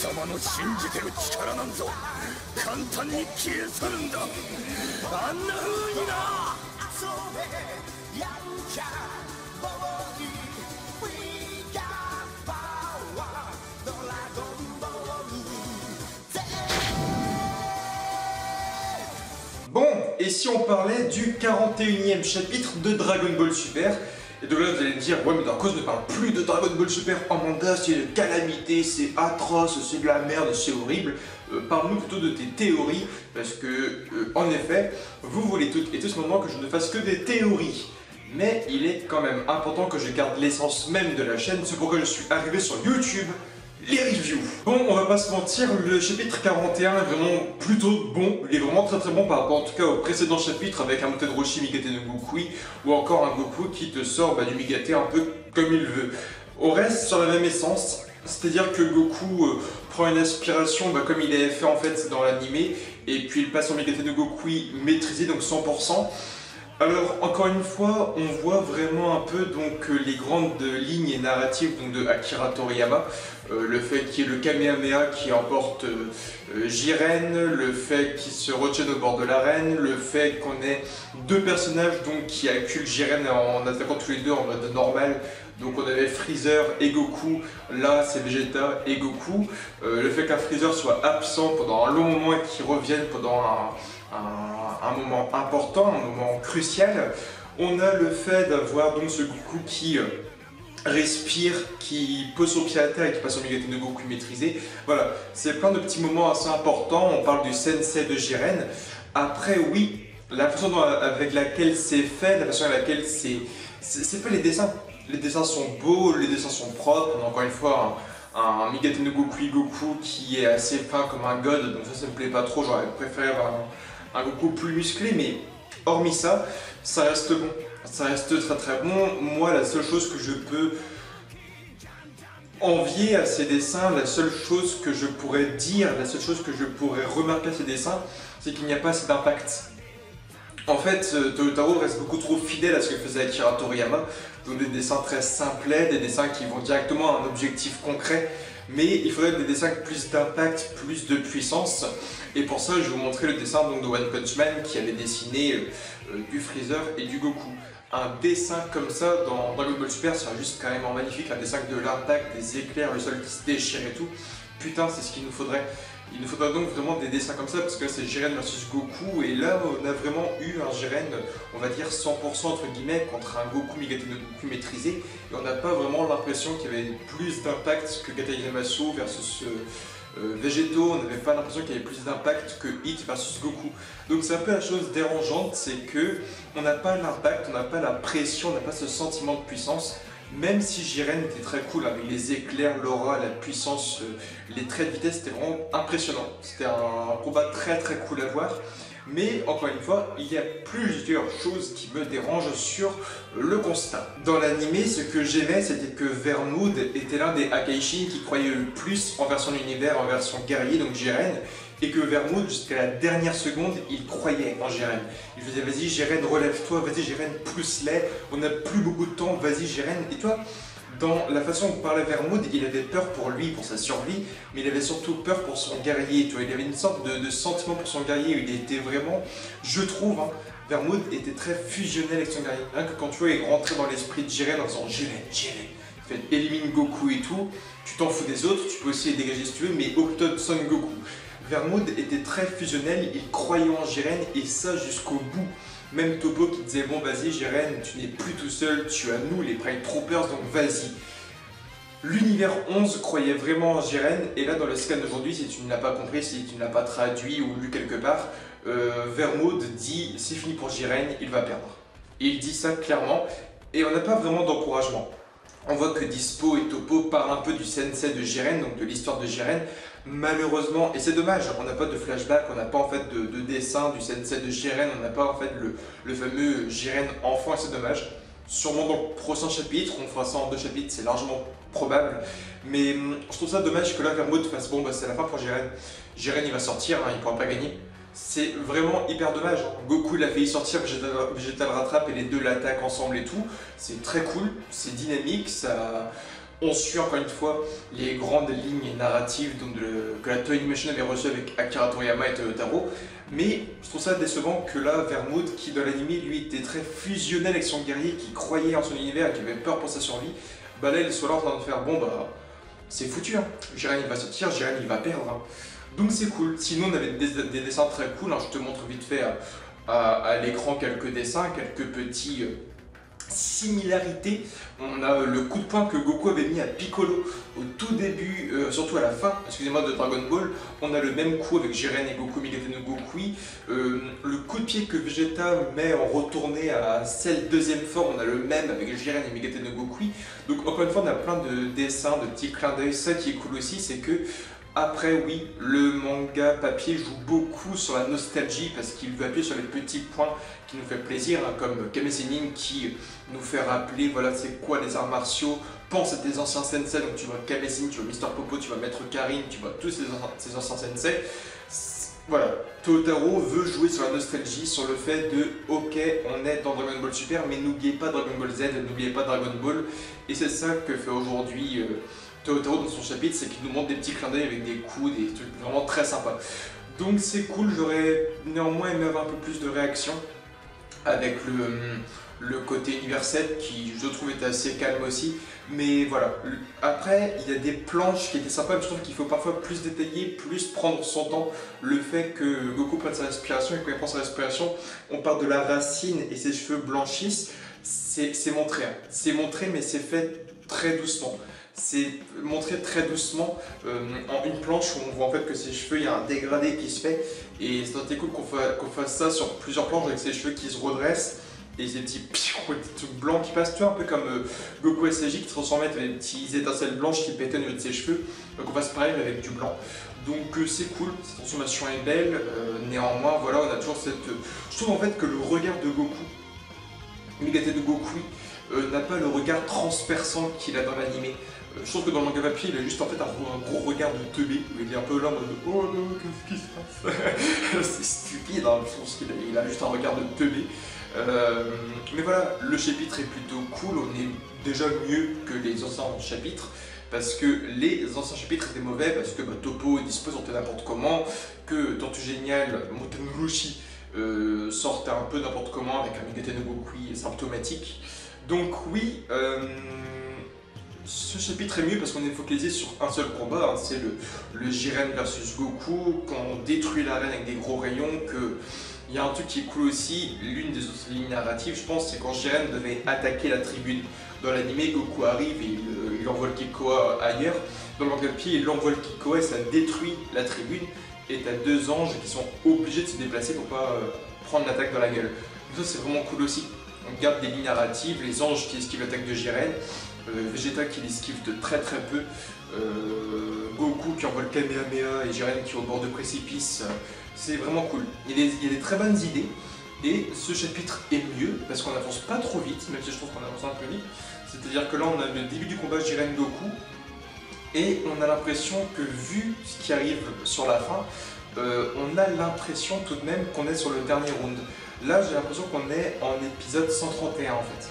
様の信じてる力なんぞ簡単に消え去るんだ。あんな風にな。遊べやんちゃボーイ We got power ドラゴンボール。Bon, et si on parlait du 41e chapitre de Dragon Ball Super? Et donc là vous allez me dire, ouais mais Darkos ne parle plus de Dragon Ball Super, oh Manda, c'est une calamité, c'est atroce, c'est de la merde, c'est horrible. Parle-nous plutôt de tes théories, parce que, en effet, vous voulez toutes et tous moment que je ne fasse que des théories. Mais il est quand même important que je garde l'essence même de la chaîne, c'est pourquoi je suis arrivé sur YouTube, les reviews. Bon, on va pas se mentir, le chapitre 41 est vraiment plutôt bon, il est vraiment très bon par rapport en tout cas au précédent chapitre avec un Muten Roshi Migate no Gokui, ou encore un Goku qui te sort du Migate un peu comme il veut. On reste sur la même essence, c'est-à-dire que Goku prend une aspiration comme il avait fait en fait dans l'animé, et puis il passe en Migate no Gokui maîtrisé, donc 100%. Alors, encore une fois, on voit vraiment un peu les grandes lignes narratives de Akira Toriyama. Le fait qu'il y ait le Kamehameha qui emporte Jiren, le fait qu'il se retienne au bord de l'arène, le fait qu'on ait deux personnages qui acculent Jiren en attaquant tous les deux en mode normal. Donc on avait Freezer et Goku, là c'est Vegeta et Goku. Le fait qu'un Freezer soit absent pendant un long moment et qu'il revienne pendant un moment important, un moment crucial. On a le fait d'avoir ce Goku qui respire, qui pose son pied à terre et qui passe au Migate no Goku maîtrisé. Voilà, c'est plein de petits moments assez importants. On parle du sensei de Jiren. Après oui, la façon avec laquelle c'est fait, la façon avec laquelle c'est fait les dessins. Les dessins sont beaux, les dessins sont propres. On a encore une fois un Migate no Goku qui est assez fin comme un god, donc ça me plaît pas trop. J'aurais préféré avoir un Goku plus musclé, mais hormis ça, ça reste bon. Ça reste très bon. Moi, la seule chose que je peux envier à ces dessins, la seule chose que je pourrais dire, la seule chose que je pourrais remarquer à ces dessins, c'est qu'il n'y a pas assez d'impact. En fait, Toyotaro reste beaucoup trop fidèle à ce que faisait Akira Toriyama, donc des dessins très simplets, des dessins qui vont directement à un objectif concret, mais il faudrait des dessins avec plus d'impact, plus de puissance, et pour ça je vais vous montrer le dessin de One Punch Man qui avait dessiné du Freezer et du Goku. Un dessin comme ça dans Dragon Ball Super sera juste carrément magnifique, un dessin avec de l'impact, des éclairs, le sol qui se déchire et tout. Putain, c'est ce qu'il nous faudrait. Il nous faudra donc vraiment des dessins comme ça parce que c'est Jiren versus Goku et là on a vraiment eu un Jiren, on va dire 100% entre guillemets contre un Goku Migate no Goku maîtrisé et on n'a pas vraiment l'impression qu'il y avait plus d'impact que Gata Yamasu versus Végétaux, on n'avait pas l'impression qu'il y avait plus d'impact que Hit versus Goku. Donc c'est un peu la chose dérangeante, c'est que on n'a pas l'impact, on n'a pas la pression, on n'a pas ce sentiment de puissance. Même si Jiren était très cool avec les éclairs, l'aura, la puissance, les traits de vitesse, c'était vraiment impressionnant. C'était un combat très cool à voir. Mais encore une fois, il y a plusieurs choses qui me dérangent sur le constat. Dans l'animé, ce que j'aimais, c'était que Vermoud était l'un des Akaishin qui croyait le plus envers son univers, envers son guerrier, donc Jiren. Et que Vermoud, jusqu'à la dernière seconde, il croyait en Jiren. Il faisait vas-y Jiren, relève-toi, vas-y Jiren, pousse-les, on n'a plus beaucoup de temps, vas-y Jiren. Et toi, dans la façon dont parlait Vermoud, il avait peur pour lui, pour sa survie, mais il avait surtout peur pour son guerrier. Tu vois, il avait une sorte de sentiment pour son guerrier. Il était vraiment, je trouve, Vermoud était très fusionnel avec son guerrier. Rien que quand tu vois, il rentrait dans l'esprit de Jiren en disant Jiren, il fait élimine Goku et tout, tu t'en fous des autres, tu peux aussi les dégager si tu veux, mais Octode Son Goku. Vermoud était très fusionnel, il croyait en Jiren et ça jusqu'au bout. Même Topo qui disait bon vas-y Jiren, tu n'es plus tout seul, tu as nous les Pride Troopers donc vas-y. L'univers 11 croyait vraiment en Jiren et là dans le scan d'aujourd'hui, si tu ne l'as pas compris, si tu ne l'as pas traduit ou lu quelque part, Vermoud dit c'est fini pour Jiren, il va perdre. Il dit ça clairement et on n'a pas vraiment d'encouragement. On voit que Dispo et Topo parlent un peu du sensei de Jiren, donc de l'histoire de Jiren. Malheureusement, et c'est dommage, on n'a pas de flashback, on n'a pas en fait de dessin du sensei de Jiren, on n'a pas en fait le fameux Jiren enfant et c'est dommage. Sûrement dans le prochain chapitre, on fera ça en 2 chapitres, c'est largement probable. Mais je trouve ça dommage que là Vermoud fasse bon c'est la fin pour Jiren. Jiren il va sortir, il ne pourra pas gagner. C'est vraiment hyper dommage. Goku il a failli sortir, Vegeta le rattrape et les deux l'attaquent ensemble et tout. C'est très cool, c'est dynamique, ça On suit encore une fois les grandes lignes narratives donc que la Toei Animation avait reçues avec Akira Toriyama et Toyotaro, mais je trouve ça décevant que là, Vermouth, qui dans l'anime lui était très fusionnel avec son guerrier, qui croyait en son univers et qui avait peur pour sa survie, bah là il soit là en train de faire bon bah c'est foutu, hein. Jiren il va sortir, Jiren il va perdre. Hein. Donc c'est cool. Sinon on avait des dessins très cool, hein. Je te montre vite fait à l'écran quelques dessins, quelques petits similarités. On a le coup de poing que Goku avait mis à Piccolo au tout début, surtout à la fin, excusez-moi, de Dragon Ball. On a le même coup avec Jiren et Goku Migate no Gokui. Le coup de pied que Vegeta met en retourné à celle deuxième forme, on a le même avec Jiren et Migate no Gokui. Donc encore une fois, on a plein de dessins, de petits clins d'œil. Ça qui est cool aussi, c'est que après, oui, le manga papier joue beaucoup sur la nostalgie parce qu'il veut appuyer sur les petits points qui nous fait plaisir, hein, comme Kame Sennin qui nous fait rappeler, voilà, c'est quoi les arts martiaux, pense à tes anciens sensei, donc tu vois Kame Sennin, tu vois Mister Popo, tu vois Maître Karin, tu vois tous ces anciens sensei. Voilà, Toyotaro veut jouer sur la nostalgie, sur le fait de, ok, on est dans Dragon Ball Super, mais n'oubliez pas Dragon Ball Z, n'oubliez pas Dragon Ball, et c'est ça que fait aujourd'hui Toyotaro dans son chapitre, c'est qu'il nous montre des petits clins d'œil avec des coups, des trucs vraiment très sympas. Donc c'est cool, j'aurais néanmoins aimé avoir un peu plus de réaction avec le côté universel qui je trouve était assez calme aussi. Mais voilà, après il y a des planches qui étaient sympas, mais je trouve qu'il faut parfois plus détailler, plus prendre son temps. Le fait que Goku prenne sa respiration et quand il prend sa respiration, on part de la racine et ses cheveux blanchissent, c'est montré. Hein. C'est montré mais c'est fait très doucement. C'est montré très doucement en une planche où on voit en fait que ses cheveux, il y a un dégradé qui se fait et c'est cool qu'on fasse ça sur plusieurs planches avec ses cheveux qui se redressent et ces petits trucs blancs qui passent, tu vois, un peu comme Goku SAJ qui se transformait avec des petits étincelles blanches qui pétaient au niveau de ses cheveux, donc on fasse pareil mais avec du blanc. Donc c'est cool, cette transformation est belle, néanmoins voilà, on a toujours cette... Je trouve en fait que le regard de Goku, Migate no Gokui, n'a pas le regard transperçant qu'il a dans l'animé. Je trouve que dans le manga papier, il a juste en fait un gros regard de teubé, où il est un peu là en mode oh non, qu'est-ce qui se passe. C'est stupide, hein, je pense qu'il a juste un regard de teubé. Mais voilà, le chapitre est plutôt cool, on est déjà mieux que les anciens chapitres, parce que les anciens chapitres étaient mauvais, parce que Topo dispose de n'importe comment, que Tortue Géniale, Montenurushi sortent un peu n'importe comment avec un Migate no Gokui symptomatique. Donc oui, ce chapitre est mieux parce qu'on est focalisé sur un seul combat, hein, c'est le Jiren versus Goku, qu'on détruit l'arène avec des gros rayons, que... Il y a un truc qui est cool aussi, l'une des autres lignes narratives, je pense, c'est quand Jiren devait attaquer la tribune. Dans l'anime, Goku arrive et il envoie le Kikoa ailleurs. Dans le manga papier, il envoie le Kikoa et ça détruit la tribune. Et t'as deux anges qui sont obligés de se déplacer pour pas prendre l'attaque dans la gueule. Donc ça c'est vraiment cool aussi. On garde des lignes narratives, les anges qui esquivent l'attaque de Jiren, Vegeta qui l'esquive de très peu, Goku qui envoie le Kamehameha et Jiren qui est au bord de précipice. C'est vraiment cool. Il y a des très bonnes idées et ce chapitre est mieux parce qu'on n'avance pas trop vite, même si je trouve qu'on avance un peu vite. C'est-à-dire que là on a le début du combat Jiren-Goku et on a l'impression que vu ce qui arrive sur la fin, on a l'impression tout de même qu'on est sur le dernier round. Là j'ai l'impression qu'on est en épisode 131 en fait.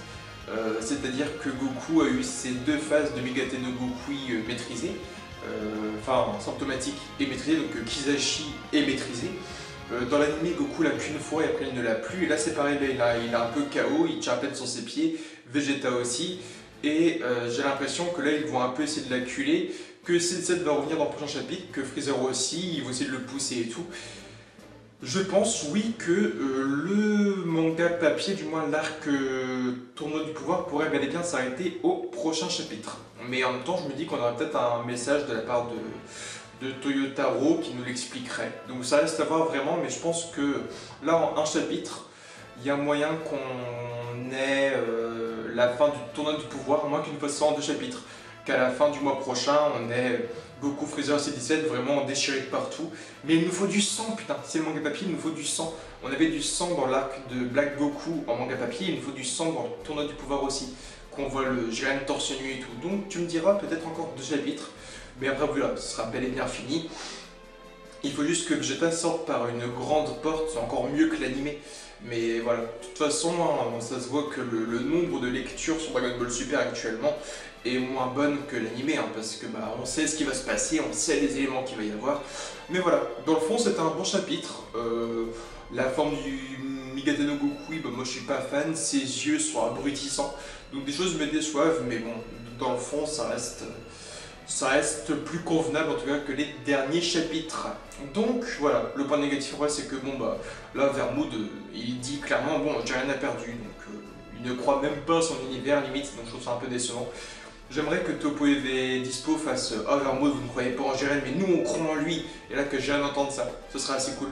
C'est-à-dire que Goku a eu ses deux phases de Migate no Gokui maîtrisées. Enfin symptomatique et maîtrisé, donc Kizashi est maîtrisé. Dans l'anime, Goku l'a qu'une fois et après il ne l'a plus. Et là c'est pareil, là, il est un peu KO, il tient à peine sur ses pieds, Vegeta aussi. Et j'ai l'impression que là ils vont un peu essayer de l'acculer, que Sensei va revenir dans le prochain chapitre, que Freezer aussi, ils vont essayer de le pousser et tout. Je pense, oui, que le manga papier, du moins l'arc Tournoi du pouvoir, pourrait bel et bien s'arrêter au prochain chapitre. Mais en même temps, je me dis qu'on aurait peut-être un message de la part de Toyotaro qui nous l'expliquerait. Donc ça reste à voir vraiment, mais je pense que là, en un chapitre, il y a moyen qu'on ait la fin du Tournoi du pouvoir, moins qu'une fois ça en deux chapitres. Qu'à la fin du mois prochain, on ait Goku, Freezer, C17 vraiment déchirés de partout. Mais il nous faut du sang, putain, c'est le manga papier, il nous faut du sang. On avait du sang dans l'arc de Black Goku en manga papier, il nous faut du sang dans le Tournoi du pouvoir aussi. Qu'on voit le Jiren torse nu et tout. Donc tu me diras peut-être encore deux chapitres. Mais après voilà, ce sera bel et bien fini. Il faut juste que Vegeta sorte par une grande porte, c'est encore mieux que l'animé. Mais voilà, de toute façon, hein, ça se voit que le nombre de lectures sur Dragon Ball Super actuellement est moins bonne que l'animé, hein, parce que bah, on sait ce qui va se passer, on sait les éléments qu'il va y avoir. Mais voilà, dans le fond, c'était un bon chapitre. La forme du Migata no Gokui, bah, moi je suis pas fan, ses yeux sont abrutissants. Donc des choses me déçoivent, mais bon, dans le fond, ça reste plus convenable en tout cas que les derniers chapitres. Donc voilà, le point négatif ouais, c'est que bon bah là Vermoud il dit clairement bon j'ai rien à perdu, donc il ne croit même pas son univers limite, donc je trouve ça un peu décevant. J'aimerais que Topo et Dispo fassent oh Vermoud vous ne croyez pas en Jiren mais nous on croit en lui, et là que Jiren entende ça, ce serait assez cool.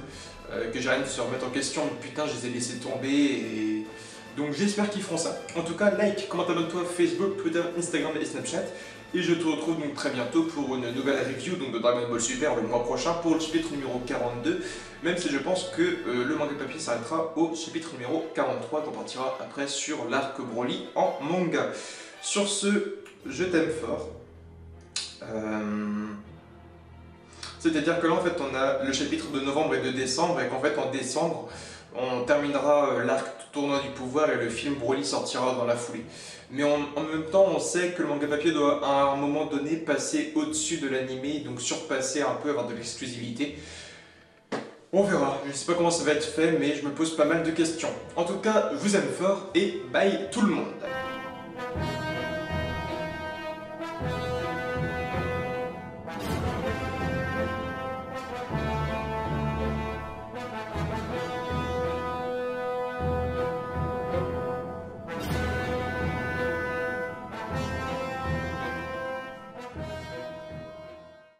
Que Jiren se remette en question, mais putain je les ai laissés tomber et... Donc j'espère qu'ils feront ça. En tout cas, like, commente, abonne-toi Facebook, Twitter, Instagram et Snapchat. Et je te retrouve donc très bientôt pour une nouvelle review donc de Dragon Ball Super le mois prochain pour le chapitre numéro 42. Même si je pense que le manga papier s'arrêtera au chapitre numéro 43 qu'on partira après sur l'arc Broly en manga. Sur ce, je t'aime fort. C'est-à-dire que là en fait on a le chapitre de novembre et de décembre et qu'en fait en décembre on terminera l'arc tournoi du pouvoir et le film Broly sortira dans la foulée. Mais en même temps, on sait que le manga papier doit à un moment donné passer au-dessus de l'animé, donc surpasser un peu, avoir de l'exclusivité. On verra, je ne sais pas comment ça va être fait, mais je me pose pas mal de questions. En tout cas, je vous aime fort et bye tout le monde.